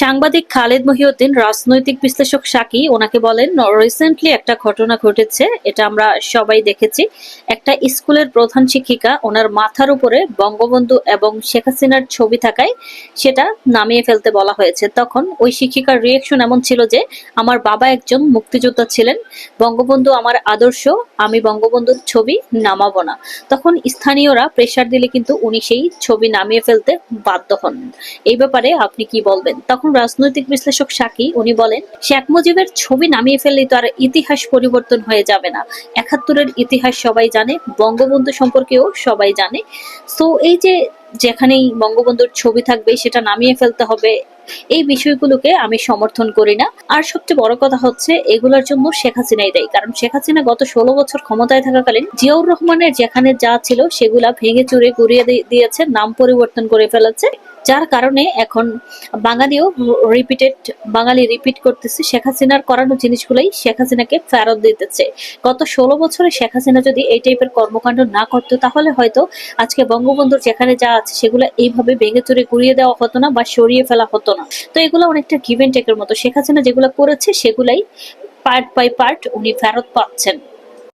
সাংবাদিক খালেদ মহিউদ্দিন, রাজনৈতিক বিশ্লেষক সাকি ওনাকে বলেন, রিসেন্টলি একটা ঘটনা ঘটেছে, এটা আমরা সবাই দেখেছি। একটা স্কুলের প্রধান শিক্ষিকা, ওনার মাথার উপরে বঙ্গবন্ধু এবং শেখ হাসিনার ছবি থাকায় সেটা নামিয়ে ফেলতে বলা হয়েছে। তখন ওই শিক্ষিকার রিয়েকশন এমন ছিল যে, আমার বাবা একজন মুক্তিযোদ্ধা ছিলেন, বঙ্গবন্ধু আমার আদর্শ, আমি বঙ্গবন্ধুর ছবি নামাবো না। তখন স্থানীয়রা প্রেশার দিলে কিন্তু উনি সেই ছবি নামিয়ে ফেলতে বাধ্য হন। এই ব্যাপারে আপনি কি বলবেন? তখন রাজনৈতিক বিশ্লেষক সাকি উনি বলেন, শেখ মুজিবের ছবি নামিয়ে ফেললেই তো আর ইতিহাস পরিবর্তন হয়ে যাবে না। ৭১-এর ইতিহাস সবাই জানে, বঙ্গবন্ধু সম্পর্কেও সবাই জানে। সো এই যে যেখানেই বঙ্গবন্ধুর ছবি থাকবে সেটা নামিয়ে ফেলতে হবে, এই বিষয়গুলোকে আমি সমর্থন করি না। আর সবচেয়ে বড় কথা হচ্ছে, এগুলোর জন্য শেখ হাসিনাই দায়ী। কারণ শেখ হাসিনা গত ১৬ বছর ক্ষমতায় থাকাকালীন জিয়াউর রহমানের যেখানে যা ছিল সেগুলা ভেঙে চুরে গুড়িয়ে দিয়েছে, নাম পরিবর্তন করে ফেলেছে, যার কারণে এখন বাঙালি রিপিট করতেছে, শেখ হাসিনার করানো জিনিসগুলাই শেখ হাসিনাকে ফেরত দিতেছে। গত ১৬ বছরে শেখ হাসিনা যদি এই টাইপের কর্মকাণ্ড না করতো, তাহলে হয়তো আজকে বঙ্গবন্ধুর যেখানে যা আছে সেগুলো এইভাবে ভেঙে চুরে গুড়িয়ে দেওয়া হতো না বা সরিয়ে ফেলা হতো না। তো এগুলো অনেকটা গিভ এন্ড টেকের মতো। শেখ হাসিনা যেগুলো করেছে সেগুলাই পার্ট বাই পার্ট উনি ফেরত পাচ্ছেন।